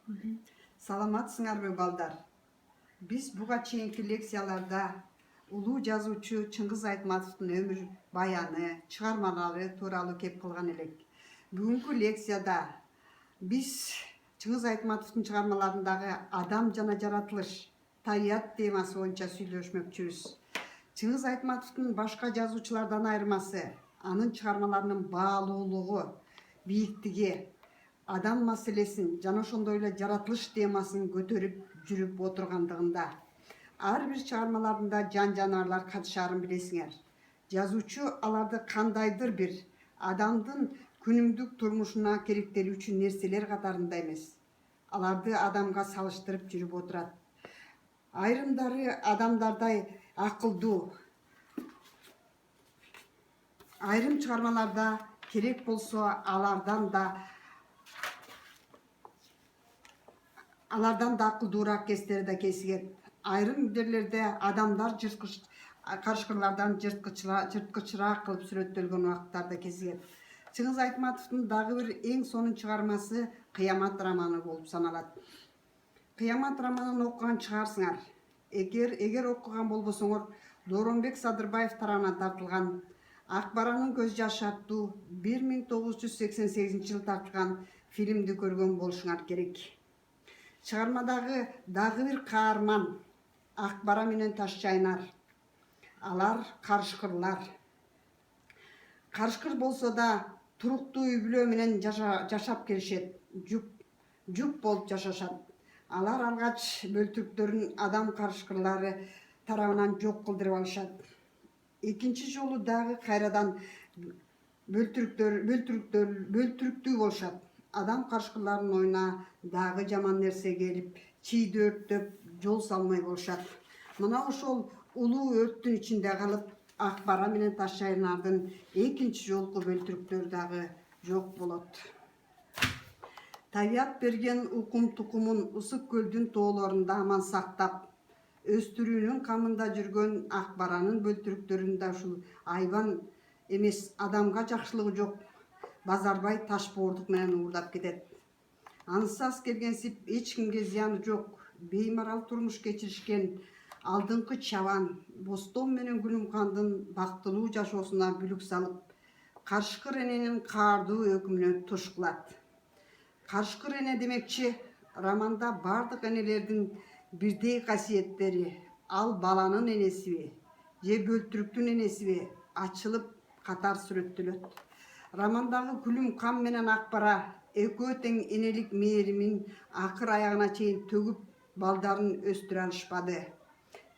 Саламатсыңарбы балдар? Biz буга чейинки лекцияларда улуу жазуучу Чыңгыз Айтматовдун өмүр баяны, чыгармалары тууралуу кеп кылган элек. Бүгүнкү лекцияда биз Чыңгыз Айтматовдун чыгармаларындагы адам жана жаратылыш, табият темасы боюнча сүйлөшмөкчүбүз. Чыңгыз Айтматовдун башка жазуучулардан айырмасы анын чыгармаларынын баалуулугу, бийиктиги, адам маселесин жана ошондой эле жаратылыш темасын көтөрүп жүрүп отургандыгында. Ар бир чыгармаларында жан жаныбарлар катышаарын билесиңер. Жазуучу аларды кандайдыр бир адамдын күнүмдүк турмушуна керектелүүчү нерселер катарында эмес, аларды адамга салыштырып жүрүп отурат. Айрымдары адамдардай акылдуу, айрым чыгармаларда керек болсо алардан да акылдуураак кестери да кезигет. Айрым жерлерде адамдар карышкырлардан жырткычыраак кылып сүрөттөлгөн убакыттар да кезигет. Чыңгыз Айтматовдун дагы бир эң сонун чыгармасы Кыямат романы болуп саналат. Кыямат романын окуган чыгарсыңар. Эгер окуган болбосоңор, Дооронбек Садырбаев тарабынан тартылган Ак баранын көз жашы аттуу 1988 жылы тартылган фильмди көргөн болушуңар керек. Чыгармадагы дагы бир каарман Ак бара менен Таш жайнар. Алар карышкырлар. Карышкыр болсо да туруктуу үй бүлө менен жашап келишет. Жуп болуп жашашат. Алар алгач бөлтүрүктөрүн адам карышкырлары тарабынан жок кылдырып алышат. Экинчи жолу дагы кайрадан бөлтүрүктүү болушат. Адам карышкырларынын оюна дагы жаман нерсе келип, чийди өрттөп, жол салмай болушат. Мына ошол улуу өрттүн ичинде калып, Ак бара менен Таш жайнардын экинчи жолку бөлтүрүктөрү дагы жок болот. Табият берген укум тукумун ысык көлдүн тоолорунда аман сактап, өстүрүүнүн камында жүргөн Ак баранын бөлтүрүктөрүндө ушул айбан эмес адамга жакшылыгы жок Базарбай таш боордук менен уурдап кетет. Ансыз келгенсип эч кимге зыяны жок, беймарал турмуш кечиришкен алдыңкы чабан Бостон менен Гүлүмкандын бактылуу жашоосуна бүлүк салып, карышкыр эненин каардуу өкүмүнө туш кылат. Карышкыр эне демекчи, романда бардык энелердин бирдей касиеттери, ал баланын энесиби же бөлтүрүктүн энесиби ачылып катар сүрөттөлөт. Романдагы Гүлүмкан менен Ак бара экөө тең энелик мээримин акыр аягына чейин төгүп балдарын өстүрө алышпады.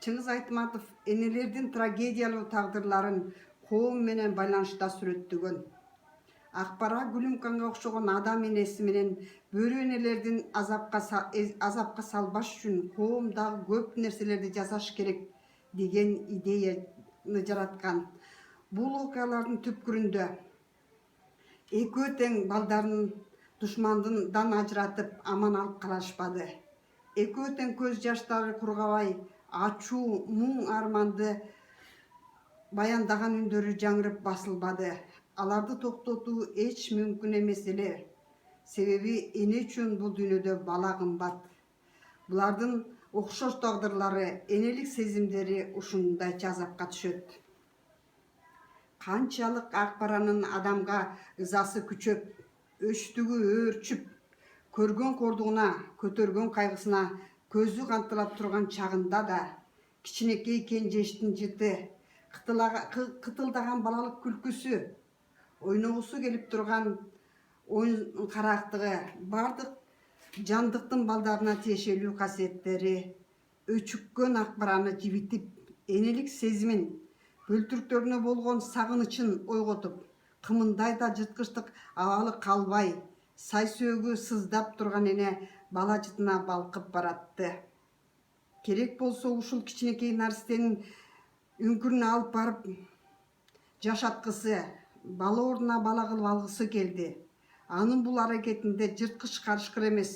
Чыңгыз Айтматов энелердин трагедиялуу тагдырларын коом менен байланышта сүрөттөгөн. Ак бара Гүлүмканга окшогон адам энеси менен бөрү энелердин азапка салбаш үчүн коом дагы көп нерселерди жасаш керек деген идеяны жараткан. Бул окуялардын түпкүрүндө экөө тең балдарын душмандан ажыратып аман алып калышпады. Экөө тең көз жаштары кургабай, ачуу, муң арманды баяндаган үндөрү жаңырып басылбады. Аларды токтотуу эч мүмкүн эмес эле. Себеби эне үчүн бул дүйнөдө бала кымбат. Булардын окшош тагдырлары, энелик сезимдери ушундайча азапка түшөт. Канчалык Ак баранын адамга ызасы күчөп, өчтүгү өөрчүп, көргөн кордугуна, көтөргөн кайгысына көзү кантылап турган чагында да кичинекей кенжештин жыты, кытылдаган балалык күлкүсү, ойногусу келип турган оюн карактыгы, бардык жандыктын балдарына тиешелүү касиеттери өчүккөн Ак бараны жибитип, энелик сезимин, бөлтүрүктөрүнө болгон сагынычын ойготуп, кымындай да жырткычтык абалы калбай, сай сөөгү сыздап турган эне бала жытына балкып баратты. Керек болсо ушул кичинекей наристенин үңкүрүнө алып барып жашаткысы, бала ордуна бала кылып алгысы келди. Анын бул аракетинде жырткыч карышкыр эмес,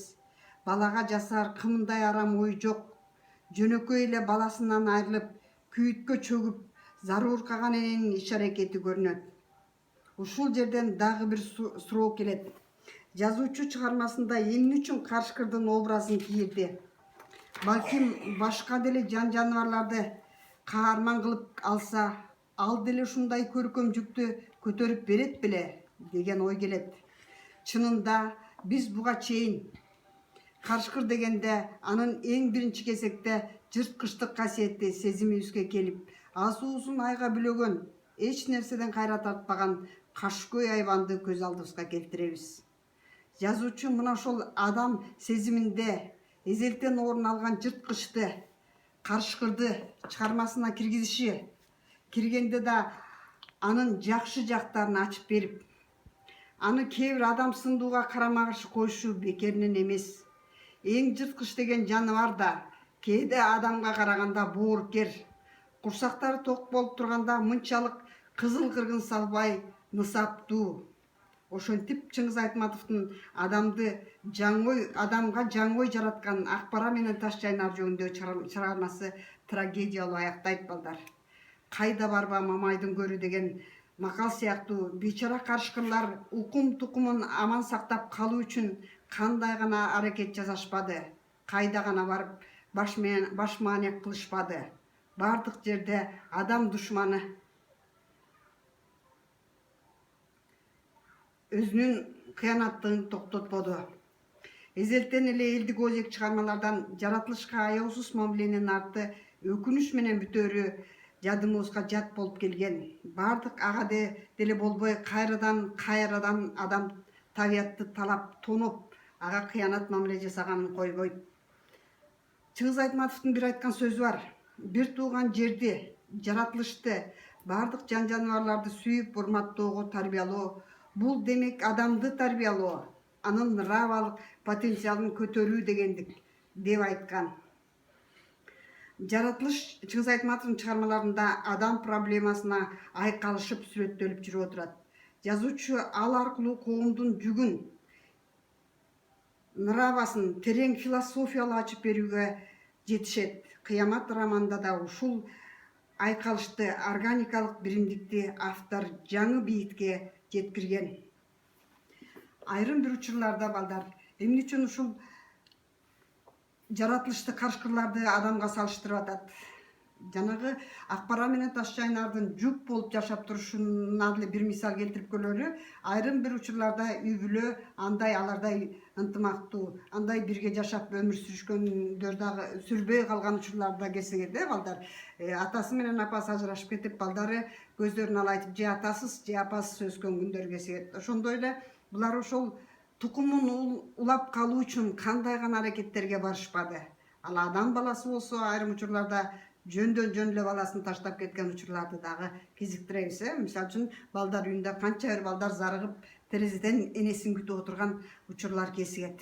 балага жасар кымындай арам ой жок. Жөнөкөй эле баласынан айрылып, күйүткө чөгүп, зарууркаган эненин иш аракети көрүнөт. Ушул жерден дагы бир суроо келет. Жазуучу чыгармасында эмне үчүн карышкырдын образын кийирди? Балким башка деле жан жаныбарларды каарман кылып алса, ал деле ушундай көркөм жүктү көтөрүп берет беле деген ой келет. Чынында биз буга чейин карышкыр дегенде анын эң биринчи кезекте жырткычтык касиети сезимибизге келип, азуусун айга бүлөгөн, эч нерседен кайра тартпаган кашкөй айбанды көз алдыбызга келтиребиз. Жазуучу мына ошол адам сезиминде эзелтен орун алган жырткычты, карышкырды чыгармасына киргенде да анын жакшы жактарын ачып берип, аны кээ бир адам сындууга карама каршы коюшу бекеринен эмес. Эң жырткыч деген жаныбар да кээде адамга караганда боорукер, курсактары ток болуп турганда мынчалык кызыл кыргын салбай нысаптуу. Ошентип Чыңгыз Айтматовдун адамга жаңой жараткан Акбара менен Ташчайнар жөнүндөгү чыгармасы трагедиялуу аяктайт балдар. Кайда барба мамайдын көрү деген макал сыяктуу бейчара карышкырлар укум тукумун аман сактап калуу үчүн кандай гана аракет жасашпады, кайда гана барып баш мааният кылышпады. Бардык жерде адам душманы өзүнүн кыянаттыгын токтотподу. Эзелтен эле элдик өзек чыгармалардан жаратылышка аяусуз мамиленин арты өкүнүч менен бүтөөрү жадымыбызга жат болуп келген. Бардык ага деле болбой кайрадан адам табиятты талап тоноп, ага кыянат мамиле жасаганын койбойт. Чыңгыз Айтматовдун бир айткан сөзү бар: бир тууган жерди, жаратылышты, бардык жан жаныбарларды сүйүп, урматтоого тарбиялоо, бул демек адамды тарбиялоо, анын нравалык потенциалын көтөрүү дегендик деп айткан. Жаратылыш Чыңгыз Айтматовдун чыгармаларында адам проблемасына айкалышып сүрөттөлүп жүрүп отурат. Жазуучу ал аркылуу коомдун жүгүн, нравасын терең философиялуу ачып берүүгө жетишет. Кыямат романында да ушул айкалышты, органикалык биримдикти автор жаңы бийтке жеткирген. Айрым бир учурларда балдар эмне үчүн ушул жаратылышты, карышкырларды адамга салыштырып атат? Жанагы Акбара менен Ташчайнардын жүк болуп жашап турушуна деле бир мисал келтирип көрөлү. Айрым бир учурларда үй бүлө алардай ынтымактуу, андай бирге жашап өмүр сүрүшкөндөр дагы сүрбөй калган учурлар да кезигет балдар. Атасы менен апасы ажырашып кетип, балдары көздөрүн алайтып, же атасыз, же апасыз өскөн күндөр кезигет. Ошондой эле булар ошол тукумун улап калуу үчүн кандай гана аракеттерге барышпады. Ал адам баласы болсо айрым учурларда жөндөн жөн эле баласын таштап кеткен учурларды дагы кезиктиребиз. Мисалы үчүн балдар үйүндө канча бир балдар зарыгып терезеден энесин күтүп отурган учурлар кезигет.